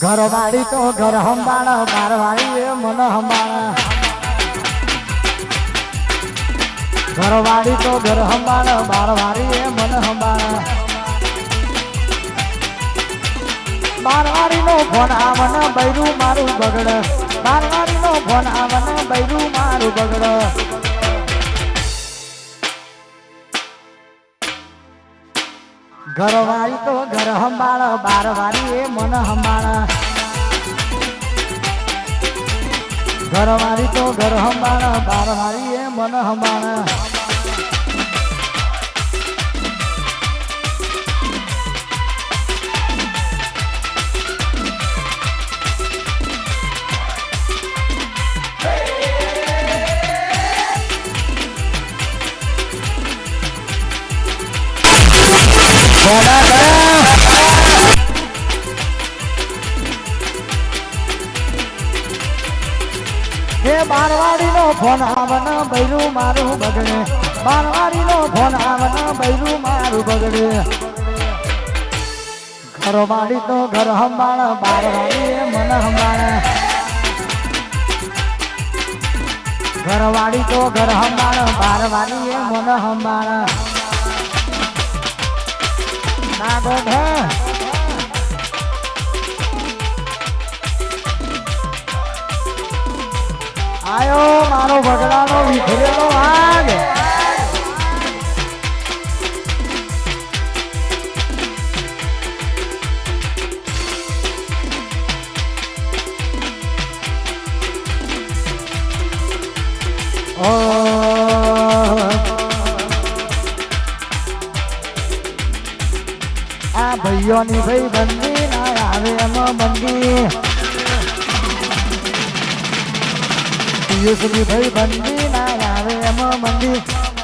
ઘરવાળી તો ઘર સંભાળ બારવાળી એ મન સંભાળ ઘરવાળી તો ઘર સંભાળ બારવાળી એ મન સંભાળ બારવાળી નો ફોન આવન બૈરું મારું બગડ બારવાળી નો ફોન આવન બૈરું મારું બગડ ઘરવાળી તો ઘર સંભાળ બારવાળી એ મન સંભાળ ઘરવાળી તો ઘર સંભાળ બારવાળી એ મન સંભાળ બારવાડી નો ફોન આવન બૈરું મારું બગડે બારવાડી નો ફોન આવન બૈરું મારું બગડે ઘરવાળી તો ઘર સંભાળ બારવાડી એ મન સંભાળ ઘરવાળી તો ઘર સંભાળ બારવાડી એ મન સંભાળ ના ગોઠ આયો મારો બગડાનો વિખરેલો આગ આ ભાઈઓની ભાઈ બંદી ના આવે એમાં બંદી પિયુષની ભાઈ બંદી ના આવે એમાં મંદી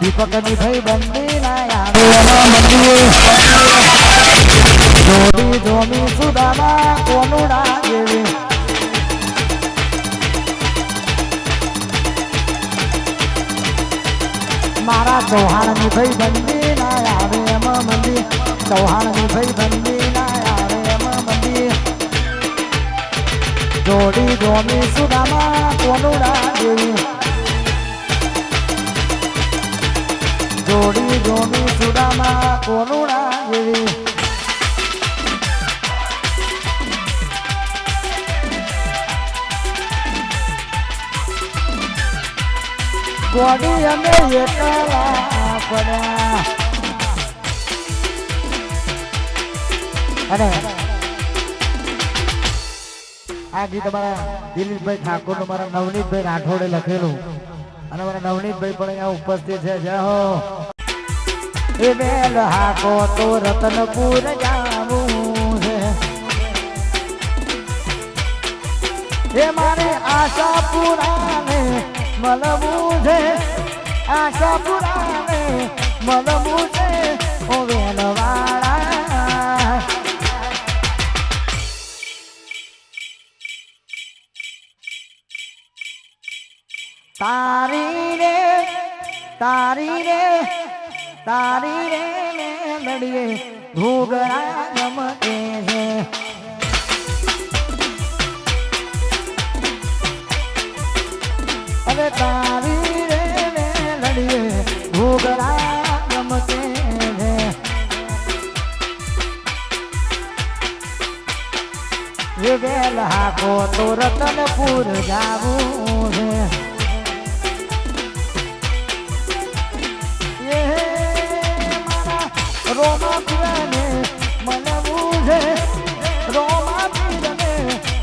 દીપકની ભાઈ બંદી ના આવે એમાં મંદી જોડી જોમી સુદામા કોનુડા જેવી મારા ચૌહાણની ભાઈ બંદી ના આવે એમાં મંદી ચૌહાણની ભાઈ બંદી ના આવે એમાં મંદી જોડી જોમી સુદામા કોનુડા જેવી જોડી જોમી સુદામા કોનુડા જેવી ગોડી અમે એકલા પડ્યા અને આ ગીત અમારા દિલીપભાઈ ઠાકોર નું મારા નવનીતભાઈ રાઠોડે લખેલું અને મારા નવનીતભાઈ પણ અહીંયા ઉપસ્થિત છે જય હો એ બેલ હાકો તો રતનપુર જાવું છે એ મારે આશા પુરાને મળવું છે આશા પુરાને મળવું છે ઓ વેલવાળા તારી રે તારી રે તારી રે લડીએ ઘૂઘરા ગમતે છે અરે તારી રે લડીએ ઘૂઘરા ગમતે છે એ વેલ હાકો તો રતનપુર જાવું છે રોમા પીરને મળવું છે રોમા પીરને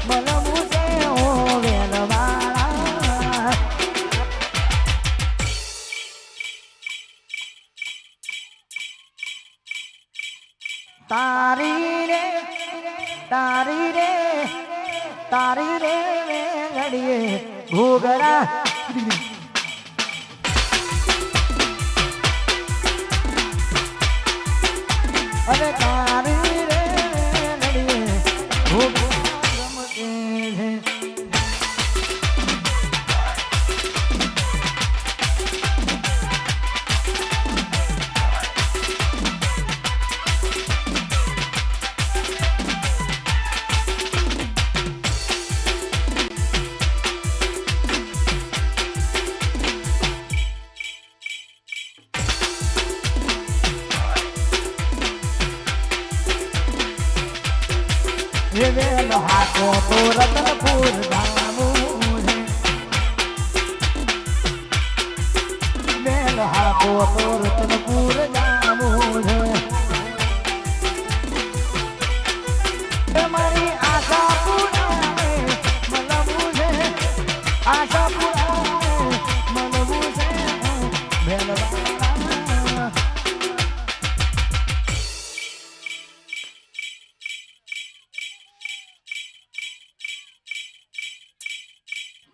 મળવું છે ઓ વેલવાળા તારી રે તારી રે તારી રે લડીએ ઘૂઘરા અરે તારી રે લડીએ ઘૂઘરા ગમતે છે એ વેલ હાકો તો રતનપુર જામું છે વેલ હાકો તો રતનપુર જામું છે મારી આશા પૂરાને મલવું છે આશા પૂરાને મલવું છે વેલવાળા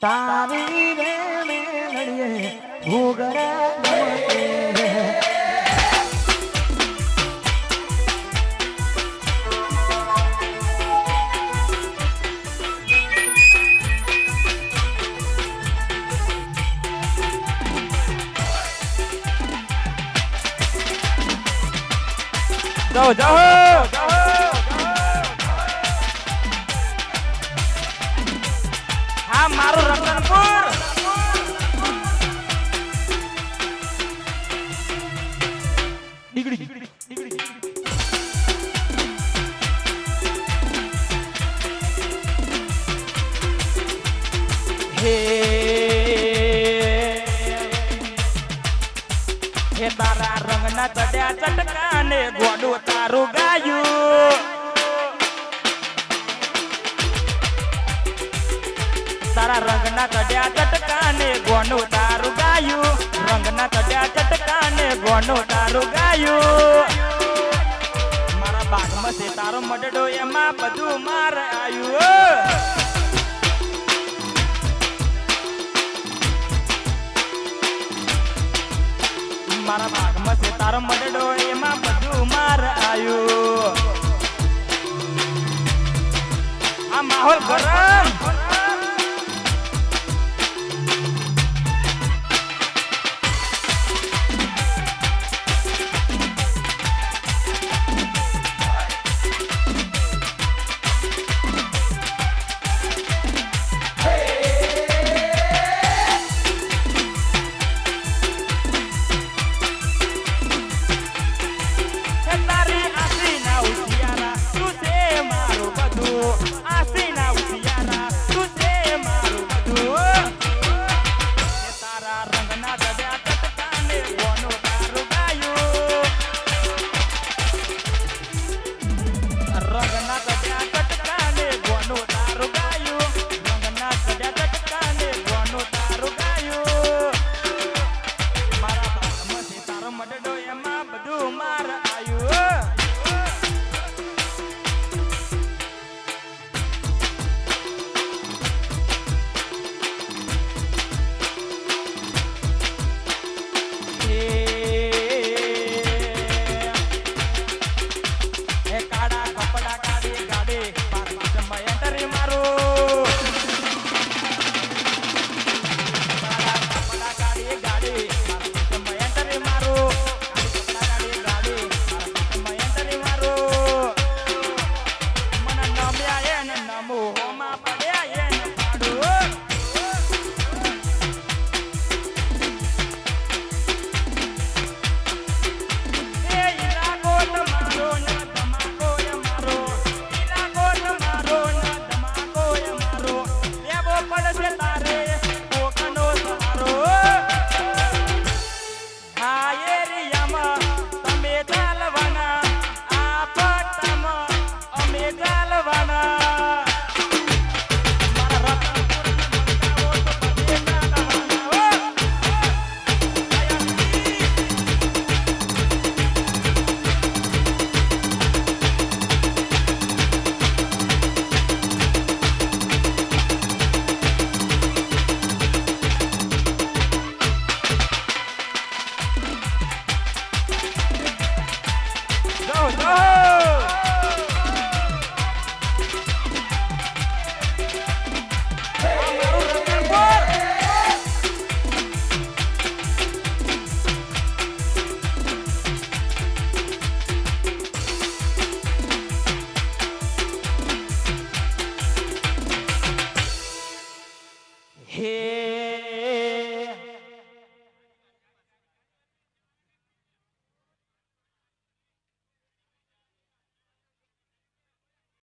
તારી રે મેલડીએ ભૂગરા જાઓ જાઓ હા મારું રતનપુર હે તારા રંગના ચડ્યા ચટકાને ગોડું તારું ગાયું તારા રંગના ચડ્યા ચટકાને ગોનું તારું ગાયું રંગના ચડ્યા ચટકાને ગોનું તારું ગાયું મારા બાગમાં છે તારો મડડો એમાં બધું માર આવ્યું મારા બાગમાં છે તારો મડડો એમાં બધું માર આવ્યું આ માહોલ ગરમ હે